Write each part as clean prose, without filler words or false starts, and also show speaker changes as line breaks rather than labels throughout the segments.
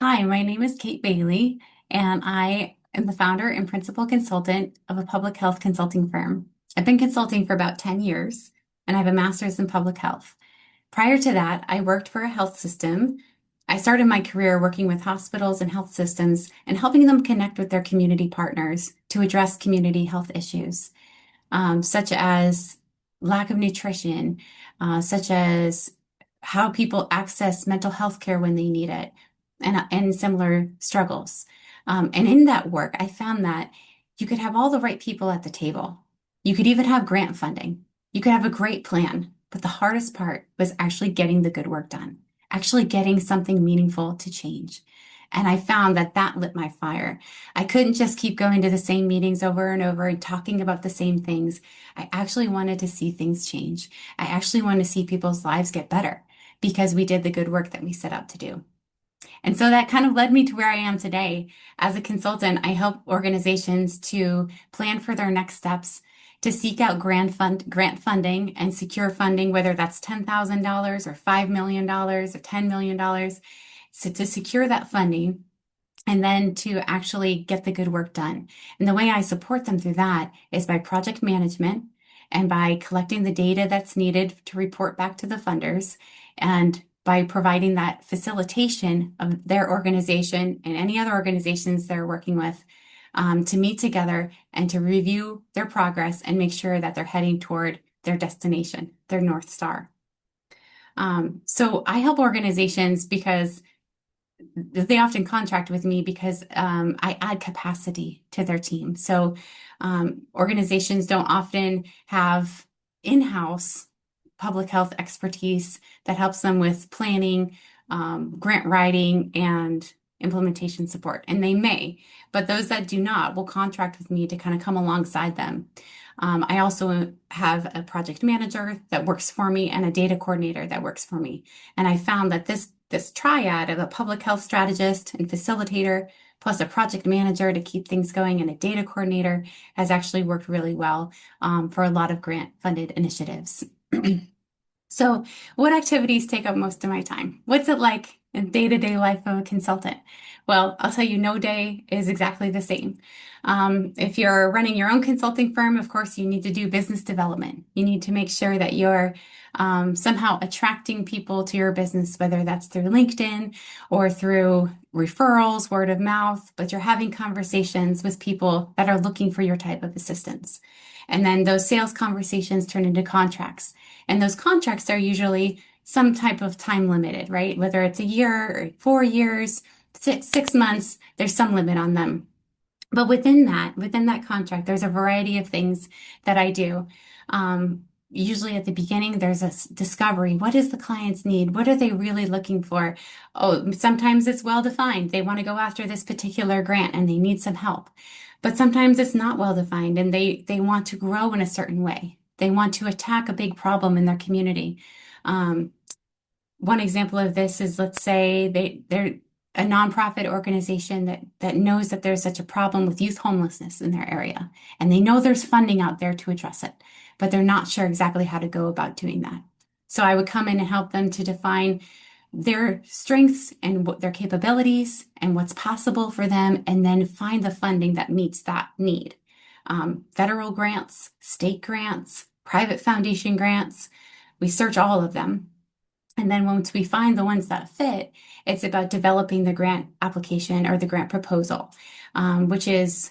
Hi, my name is Kate Bailey, and I am the founder and principal consultant of a public health consulting firm. I've been consulting for about 10 years, and I have a master's in public health. Prior to that, I worked for a health system. I started my career working with hospitals and health systems and helping them connect with their community partners to address community health issues, such as lack of nutrition, such as how people access mental health care when they need it, and similar struggles. And in that work, I found that you could have all the right people at the table. You could even have grant funding. You could have a great plan, but the hardest part was actually getting the good work done, actually getting something meaningful to change. And I found that that lit my fire. I couldn't just keep going to the same meetings over and over and talking about the same things. I actually wanted to see things change. I actually wanted to see people's lives get better because we did the good work that we set out to do. And so that kind of led me to where I am today. As a consultant, I help organizations to plan for their next steps, to seek out grant funding and secure funding, whether that's $10,000 or $5 million or $10 million. So to secure that funding and then to actually get the good work done. And the way I support them through that is by project management and by collecting the data that's needed to report back to the funders and by providing that facilitation of their organization and any other organizations they're working with to meet together and to review their progress and make sure that they're heading toward their destination, their North Star. So I help organizations because they often contract with me because I add capacity to their team. So organizations don't often have in-house public health expertise that helps them with planning, grant writing, and implementation support. And they may, but those that do not will contract with me to kind of come alongside them. I also have a project manager that works for me and a data coordinator that works for me. And I found that this triad of a public health strategist and facilitator, plus a project manager to keep things going and a data coordinator has actually worked really well for a lot of grant funded initiatives. So, what activities take up most of my time? What's it like in day-to-day life of a consultant? Well, I'll tell you, no day is exactly the same. If you're running your own consulting firm, of course, you need to do business development. You need to make sure that you're somehow attracting people to your business, whether that's through LinkedIn or through referrals, word of mouth, but you're having conversations with people that are looking for your type of assistance. And then those sales conversations turn into contracts. And those contracts are usually some type of time limited, right? Whether it's a year or 4 years, 6 months, there's some limit on them. But within that contract, there's a variety of things that I do. Usually at the beginning, there's a discovery. What is the client's need? What are they really looking for? Oh, sometimes it's well defined. They want to go after this particular grant and they need some help. But sometimes it's not well defined and they want to grow in a certain way. They want to attack a big problem in their community. Um, One example of this is, let's say they're a nonprofit organization that knows that there's such a problem with youth homelessness in their area, and they know there's funding out there to address it, but they're not sure exactly how to go about doing that. So I would come in and help them to define their strengths and what their capabilities and what's possible for them, and then find the funding that meets that need. Federal grants, state grants, private foundation grants, we search all of them. And then once we find the ones that fit, it's about developing the grant application or the grant proposal, which is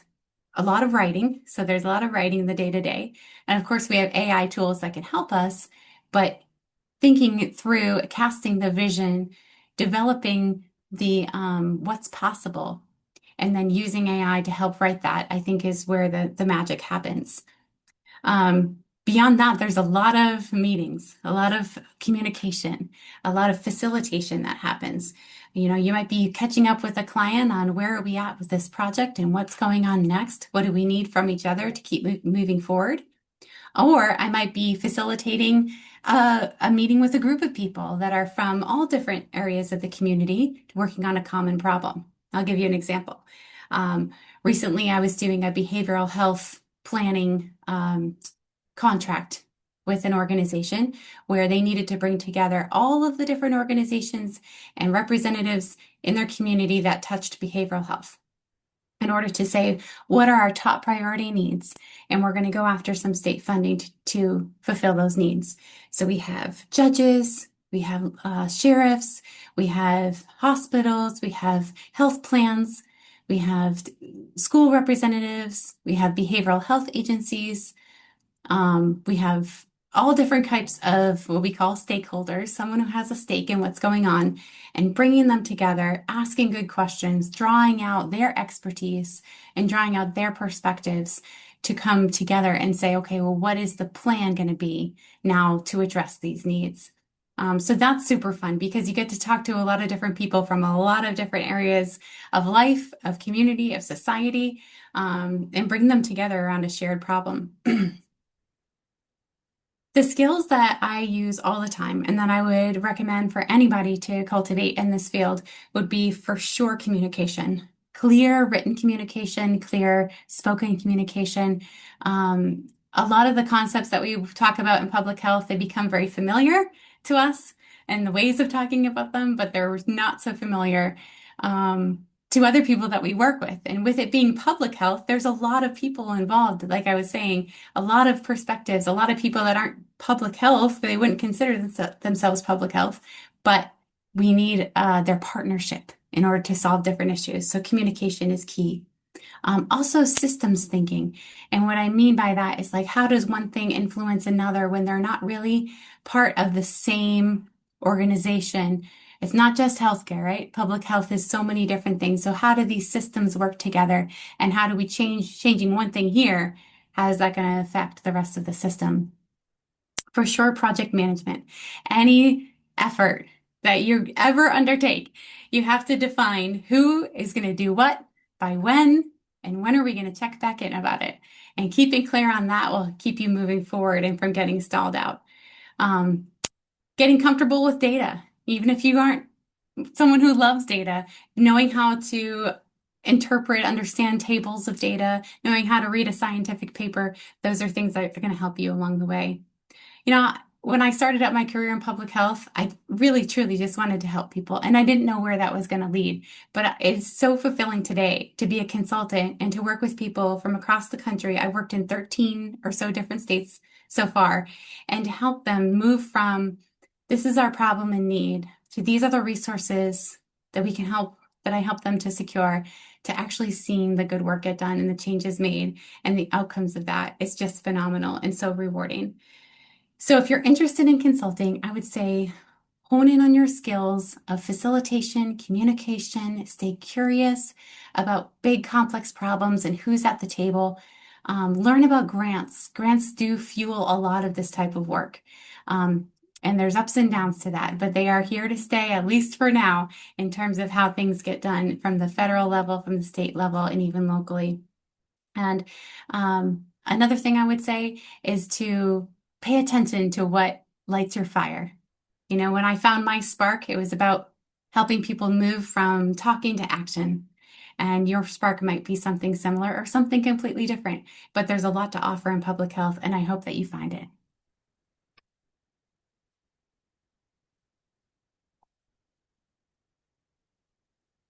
a lot of writing. So there's a lot of writing in the day to day. And of course, we have AI tools that can help us, but thinking it through, casting the vision, developing the what's possible, and then using AI to help write that, I think is where the magic happens. Beyond that, there's a lot of meetings, a lot of communication, a lot of facilitation that happens. You know, you might be catching up with a client on where are we at with this project and what's going on next? What do we need from each other to keep moving forward? Or I might be facilitating a meeting with a group of people that are from all different areas of the community working on a common problem. I'll give you an example. Um, Recently, I was doing a behavioral health planning contract with an organization where they needed to bring together all of the different organizations and representatives in their community that touched behavioral health in order to say, what are our top priority needs? And we're going to go after some state funding to fulfill those needs. So we have judges, we have sheriffs, we have hospitals, we have health plans, we have school representatives, we have behavioral health agencies, we have all different types of what we call stakeholders, someone who has a stake in what's going on, and bringing them together, asking good questions, drawing out their expertise and drawing out their perspectives to come together and say, okay, well, what is the plan going to be now to address these needs? So that's super fun because you get to talk to a lot of different people from a lot of different areas of life, of community, of society, and bring them together around a shared problem. The skills that I use all the time and that I would recommend for anybody to cultivate in this field would be for sure communication. Clear written communication, clear spoken communication. A lot of the concepts that we talk about in public health, they become very familiar to us and the ways of talking about them, but they're not so familiar to other people that we work with. And with it being public health, there's a lot of people involved. Like I was saying, a lot of perspectives, a lot of people that aren't public health, they wouldn't consider themselves public health, but we need their partnership in order to solve different issues. So communication is key. Also systems thinking. And what I mean by that is like, how does one thing influence another when they're not really part of the same organization? It's not just healthcare, right? Public health is so many different things. So how do these systems work together? And how do we changing one thing here? How is that going to affect the rest of the system? For sure, project management. Any effort that you ever undertake, you have to define who is going to do what, by when, and when are we going to check back in about it? And keeping clear on that will keep you moving forward and from getting stalled out. Getting comfortable with data, even if you aren't someone who loves data, knowing how to interpret, understand tables of data, knowing how to read a scientific paper, those are things that are going to help you along the way. You know, when I started out my career in public health, I really, truly just wanted to help people, and I didn't know where that was going to lead. But it's so fulfilling today to be a consultant and to work with people from across the country. I worked in 13 or so different states so far, and to help them move from this is our problem and need to these are the resources that we can help, that I help them to secure, to actually seeing the good work get done and the changes made and the outcomes of that. It's just phenomenal and so rewarding. So if you're interested in consulting, I would say hone in on your skills of facilitation, communication, stay curious about big complex problems and who's at the table. Learn about grants. Grants do fuel a lot of this type of work. And there's ups and downs to that, but they are here to stay, at least for now, in terms of how things get done from the federal level, from the state level, and even locally. And another thing I would say is to pay attention to what lights your fire. You know, when I found my spark, it was about helping people move from talking to action. And your spark might be something similar or something completely different, but there's a lot to offer in public health, and I hope that you find it.